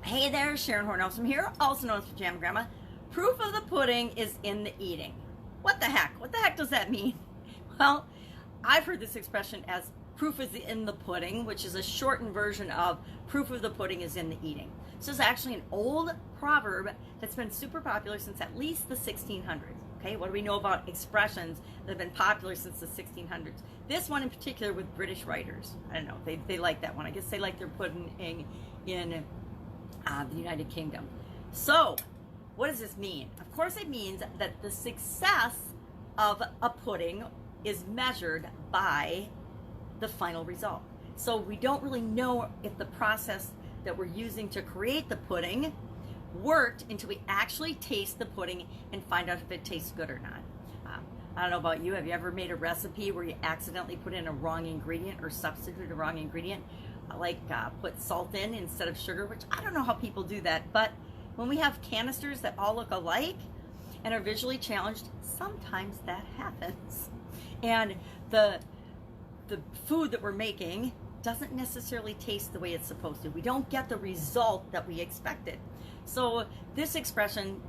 Hey there, Sharon Horne-Ellstrom here, also known as Pajama Grandma. Proof of the pudding is in the eating. What the heck? What the heck does that mean? Well, I've heard this expression as proof is in the pudding, which is a shortened version of proof of the pudding is in the eating. This is actually an old proverb that's been super popular since at least the 1600s. Okay, what do we know about expressions that have been popular since the 1600s? This one in particular with British writers. I don't know, they like that one. I guess they like their pudding in the United Kingdom. So, what does this mean? Of course it means that the success of a pudding is measured by the final result. So we don't really know if the process that we're using to create the pudding worked until we actually taste the pudding and find out if it tastes good or not. I don't know about you, have you ever made a recipe where you accidentally put in a wrong ingredient or substitute a wrong ingredient? Like put salt in instead of sugar, which I don't know how people do that, but when we have canisters that all look alike and are visually challenged, sometimes that happens. And the food that we're making doesn't necessarily taste the way it's supposed to. We don't get the result that we expected. So this expression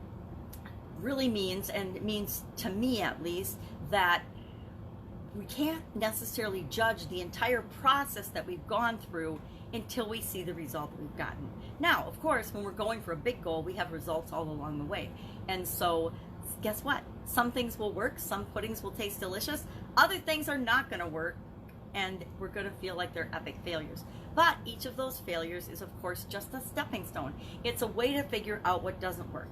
really means, and it means to me at least, that we can't necessarily judge the entire process that we've gone through until we see the result that we've gotten. Now, of course, when we're going for a big goal, we have results all along the way. And so, guess what? Some things will work, some puddings will taste delicious, other things are not going to work, and we're going to feel like they're epic failures. But each of those failures is, of course, just a stepping stone. It's a way to figure out what doesn't work.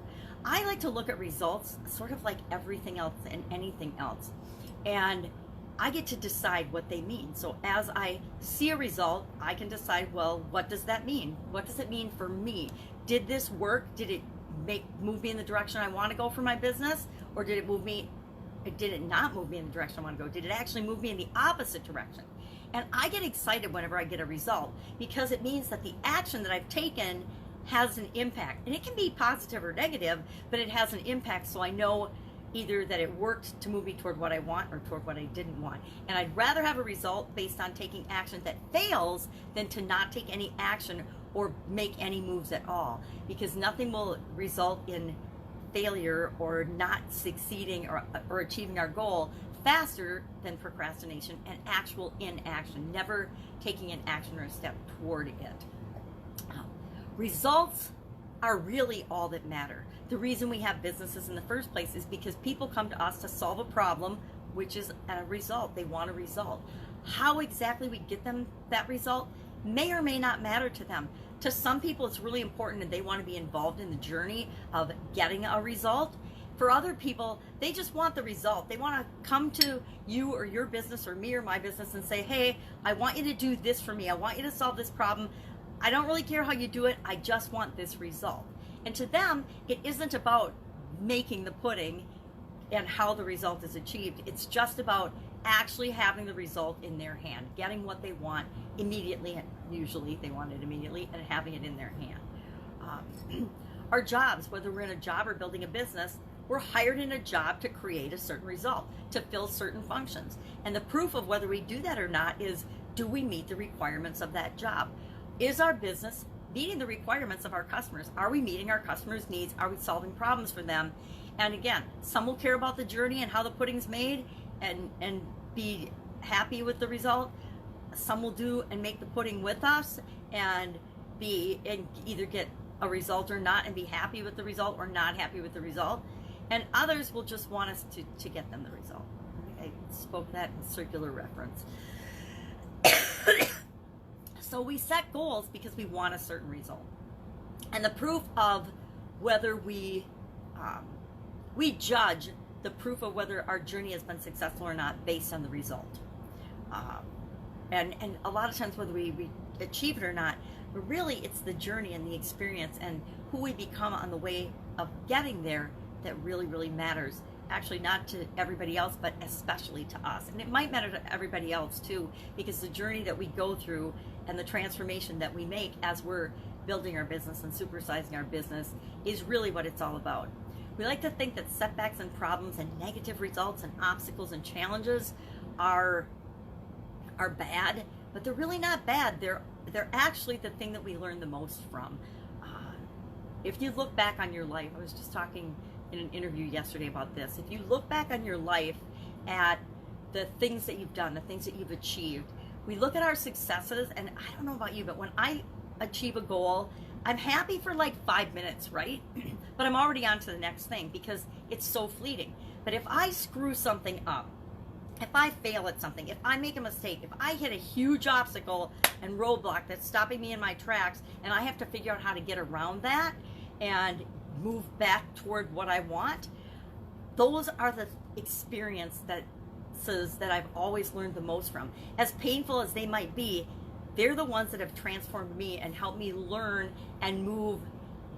I like to look at results sort of like everything else and anything else. And I get to decide what they mean. So as I see a result, I can decide, well, what does that mean? What does it mean for me? Did this work? Did it move me in the direction I want to go for my business? Or did it not move me in the direction I want to go? Did it actually move me in the opposite direction? And I get excited whenever I get a result because it means that the action that I've taken has an impact. And it can be positive or negative, but it has an impact, so I know either that it worked to move me toward what I want or toward what I didn't want. And I'd rather have a result based on taking action that fails than to not take any action or make any moves at all, because nothing will result in failure or not succeeding or achieving our goal faster than procrastination and actual inaction, never taking an action or a step toward it. Results are really all that matter. The reason we have businesses in the first place is because people come to us to solve a problem, which is a result. They want a result. How exactly we get them that result may or may not matter to them. To some people, it's really important and they want to be involved in the journey of getting a result. For other people, they just want the result. They want to come to you or your business or me or my business and say, hey, I want you to do this for me. I want you to solve this problem. I don't really care how you do it. I just want this result. And to them, it isn't about making the pudding and how the result is achieved. It's just about actually having the result in their hand, getting what they want immediately, and usually they want it immediately, and having it in their hand. Our jobs, whether we're in a job or building a business, we're hired in a job to create a certain result, to fill certain functions. And the proof of whether we do that or not is, do we meet the requirements of that job? Is our business meeting the requirements of our customers? Are we meeting our customers' needs? Are we solving problems for them? And again, some will care about the journey and how the pudding's made and be happy with the result. Some will do and make the pudding with us and either get a result or not and be happy with the result or not happy with the result. And others will just want us to get them the result. I spoke that in circular reference. So we set goals because we want a certain result. And the proof of whether we judge the proof of whether our journey has been successful or not based on the result. And a lot of times whether we achieve it or not, but really it's the journey and the experience and who we become on the way of getting there that really, really matters. Actually, not to everybody else, but especially to us. And it might matter to everybody else too, because the journey that we go through and the transformation that we make as we're building our business and supersizing our business is really what it's all about. We like to think that setbacks and problems and negative results and obstacles and challenges are bad, but they're really not bad. They're actually the thing that we learn the most from. if you look back on your life, I was just talking in an interview yesterday about this. If you look back on your life at the things that you've done, the things that you've achieved, we look at our successes, and I don't know about you, but when I achieve a goal, I'm happy for like 5 minutes, right? But I'm already on to the next thing because it's so fleeting. But if I screw something up, if I fail at something, if I make a mistake, if I hit a huge obstacle and roadblock that's stopping me in my tracks, and I have to figure out how to get around that and move back toward what I want, those are the experiences that I've always learned the most from. As painful as they might be, they're the ones that have transformed me and helped me learn and move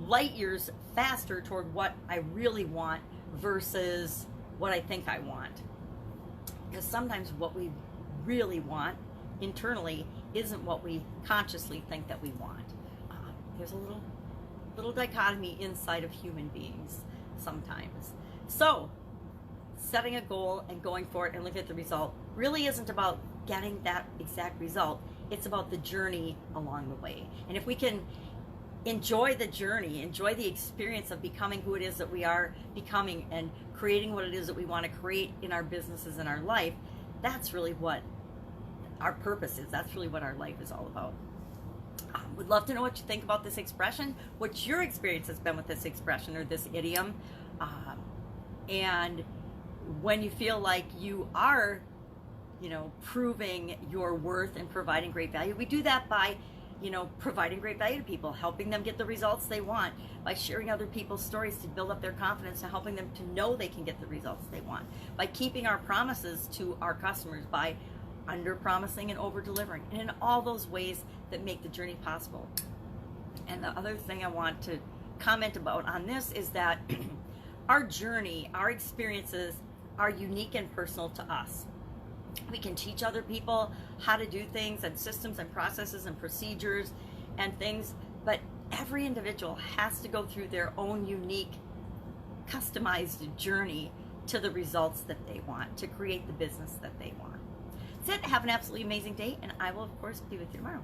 light years faster toward what I really want versus what I think I want. Because sometimes what we really want internally isn't what we consciously think that we want. There's a little dichotomy inside of human beings sometimes. So setting a goal and going for it and looking at the result really isn't about getting that exact result. It's about the journey along the way. And if we can enjoy the journey, enjoy the experience of becoming who it is that we are becoming and creating what it is that we want to create in our businesses and our life, that's really what our purpose is. That's really what our life is all about. Would love to know what you think about this expression, what your experience has been with this expression or this idiom, and when you feel like you are, proving your worth and providing great value. We do that by, providing great value to people, helping them get the results they want, by sharing other people's stories to build up their confidence and helping them to know they can get the results they want, by keeping our promises to our customers, by under-promising and over-delivering, and in all those ways that make the journey possible. And the other thing I want to comment about on this is that our journey, our experiences are unique and personal to us. We can teach other people how to do things and systems and processes and procedures and things, but every individual has to go through their own unique, customized journey to the results that they want, to create the business that they want. That's it. Have an absolutely amazing day, and I will, of course, be with you tomorrow.